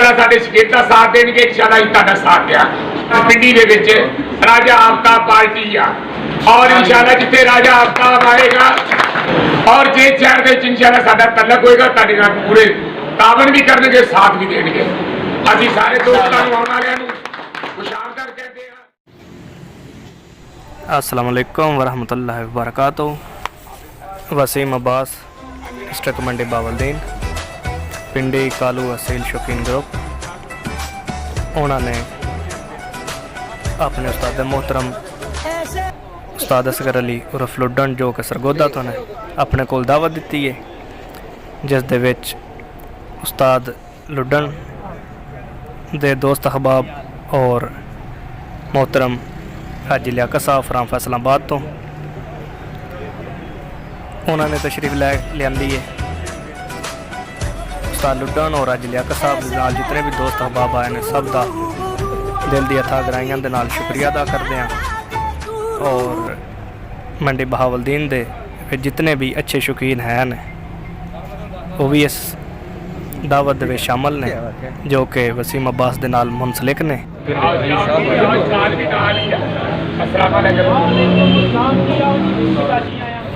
इंशाअल्लाह साडे शगीर्द दा साथ देणगे, इंशाअल्लाह असीं तुहाडा साथ दिया। पिंडी दे विच राजा आफ्ताब पार्टी आ और इंशाअल्लाह जिथे राजा आफ्ताब आएगा और जे शहर दे विच इंशाअल्लाह साडा तलक होएगा, तुहाडे नाल पूरे तावन भी करनगे, साथ भी देणगे। असीं सारे दोस्तां नूं आउण वालिआं नूं खुशामद कहते हैं। अस्सलाम वालेकुम वरहमतुल्लाहि वबरकातुहू। वसीम अब्बास, डिस्ट्रिक्ट मंडी बावलदीन, पिंडी कालू असील शौकीन ग्रुप, उन्होंने अपने उस्ताद मोहतरम उस्ताद असगर अली उर्फ लुड्डन जो कि सरगोदा तो ने अपने कोल दावत दी है, जिस दे विच उस्ताद लुड्डन दे दोस्त अहबाब और मोहतरम हाजी लियाकत साहब फ्राम फैसलाबाद तो उन्होंने तशरीफ लिया है। उस्ताद लुड्डन और हाजी लियाकत साहब नाल जितने भी दोस्त अहबाब आए हैं, सब का दिल दी अथा गराइयां दे नाल शुक्रिया अदा करते हैं। और मंडी बहावलदीन दे जितने भी अच्छे शौकीन हैं वो भी इस दावत दे शामिल ने, जो कि वसीम अब्बास दे नाल मुंसलिक ने।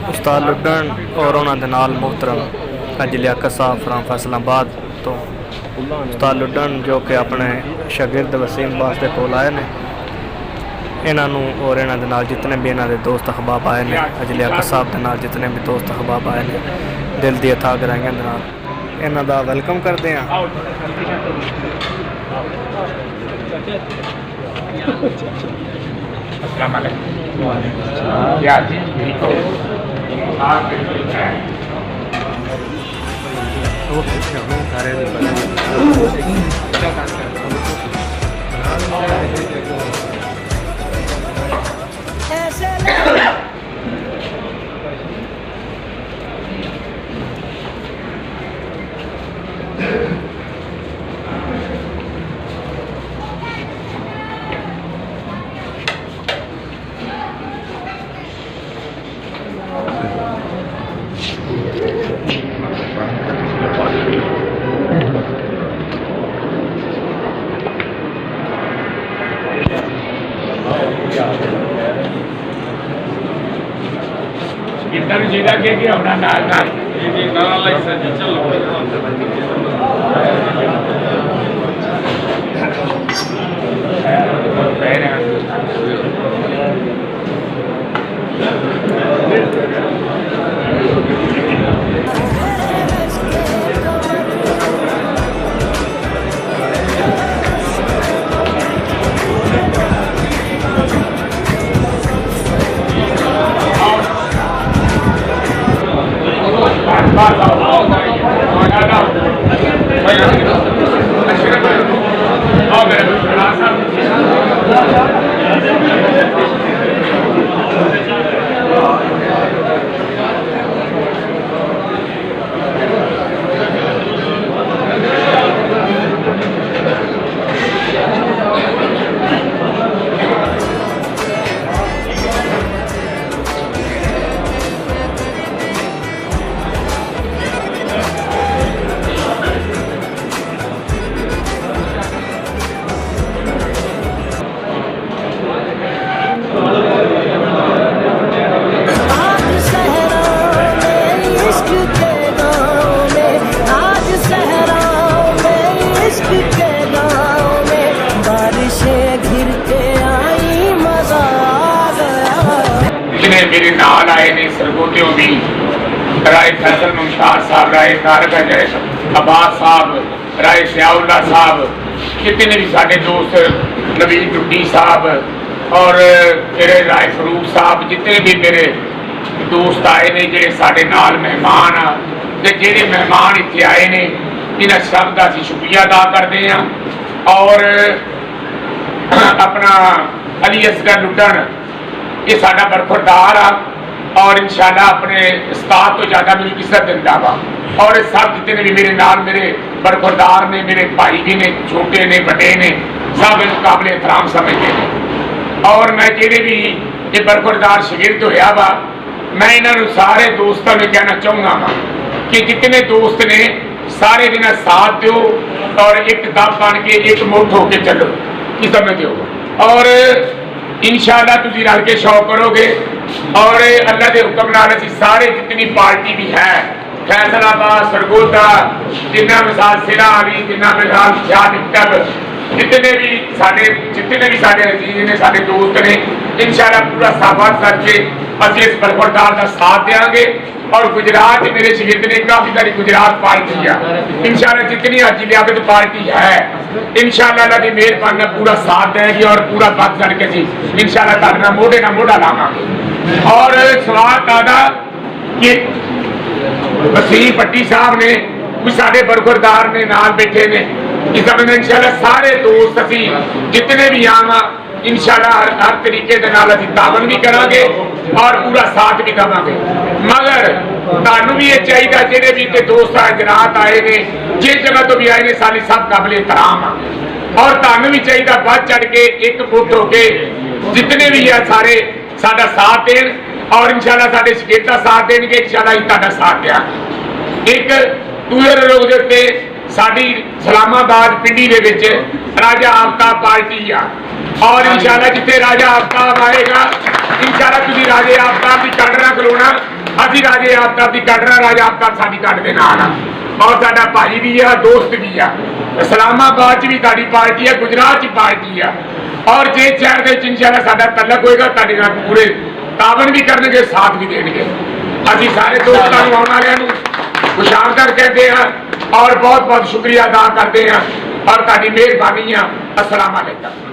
उस्ताद लुड्डन और उन्होंने नाल मोहतरम हाजी लियाकत साहब फ्राम फैसलाबाद तो उस्ताद लुड्डन जो कि अपने शागिर्द वसीम अब्बास के कोल आए ने, इन्हों और इन्हों दे नाल जितने भी इन्हों दोस्त अहबाब आए हैं, हाजी लियाकत साहब के नाल जितने भी दोस्त अहबाब आए हैं, दिल दी अथा गराइयां दे नाल इन्हों का वेलकम करते हैं। इधर जिला के होना नाल नाल मेरे नाल आए ने सरगोदियों भी राय फैसल मुमताज साहब, राय तारक अब्बास साहब, राय सियाउल्ला साहब, जितने भी साढ़े दोस्त नवीन टुड्डी साहब और मेरे राय फरूक साहब, जितने भी मेरे दोस्त आए ने जेडे साढ़े नाल मेहमान आ, जेडे मेहमान इत्थे आए ने इन्हां सब का असीं शुक्रिया अदा करते हैं। और अपना अली असगर लुड्डन ये साडा बरखुरदार आ और इंशाअल्लाह अपने उस्ताद तो ज़्यादा मेरी इज्जत दिंदा वा। और सब जितने भी मेरे नाल मेरे बरखुरदार ने, मेरे भाई भी ने, छोटे ने, बड़े ने, सब इन काबिल एहतराम समझते हैं। और मैं जेडे भी ये बरखुरदार शगिर्द होया वा, मैं इन्होंने सारे दोस्तों में कहना चाहूँगा वा कि जितने दोस्त ने सारे दिन साथ दो और एक दम बन के एक मुठ होके चलो, की समझते हो। और इंशाअल्लाह तुम रल के शौक करोगे और अल्लाह के हुक्म नाल असीं सारे जितनी पार्टी भी है फैसलाबाद सरगोदा जिन्ना मिसाल सिरा अली जिन्ना मिसाल शाह मकतब जितने भी साडे अजीज ने साडे दोस्त ने इंशाअल्लाह पूरा साबात करके असीं इस बरखुरदार का साथ देंगे। और गुजरात मेरे शहीद ने काफी सारी गुजरात पार्टी है इंशाअल्लाह जितनी हाजी लियाकत पार्टी है इंशाअल्लाह अल्लाह की मेहरबानी पूरा साथ देगी और पूरा बद करके असीं इंशाअल्लाह तुहाडे नाल मोढे नाल मोढा लावांगे। और सवाल दादा कि वसीम भट्टी साहब ने कुछ साढ़े बरखुरदार ने नाल बैठे ने इस समय इंशाअल्लाह सारे दोस्त असीं जितने भी आवा इंशाअल्लाह हर तरीके दे नाल असीं तावन भी करांगे और पूरा साथ भी देवांगे। मगर तुहानूं भी ये चाहिए जिहड़े भी इत्थे दोस्त हजरात आए ने जिस जगह तो भी आए ने साडी सब काबिल एहतराम आ और तुहानूं भी चाहिए बढ़ चढ़ के एक फुट होके जितने भी है सारे साडा साथ देन और इंशाअल्लाह साडे शकीर दा साथ देणगे इंशाअल्लाह असीं तुहाडा साथ देंगे। एक दूसरे रोग दे उत्ते साडी इस्लामाबाद पिंडी दे विच राजा आफ्ताब पार्टी आ और इंशाअल्लाह जिथे राजा आफ्ताब आएगा इंशाअल्लाह तुसीं राजे आफ्ताब दी कटरा खलोना असीं राजे आफ्ताब दी कटरा राजा आफ्ताब साडी कट दे नाल आ और साडा भाई भी आ दोस्त भी आ। इस्लामाबाद च भी साडी पार्टी है गुजरात च पार्टी आ और जे शहर दे विच इंशाअल्लाह साडा तलक होएगा तुहाडे नाल पूरे तावन भी करनगे साथ भी देंगे। असीं सारे दोस्तां नूं आउण वालिआं नूं खुशामद कहते हैं और बहुत बहुत शुक्रिया अदा करते हैं और तुहाडी मेहरबानी आ। अस्सलाम वालेकुम।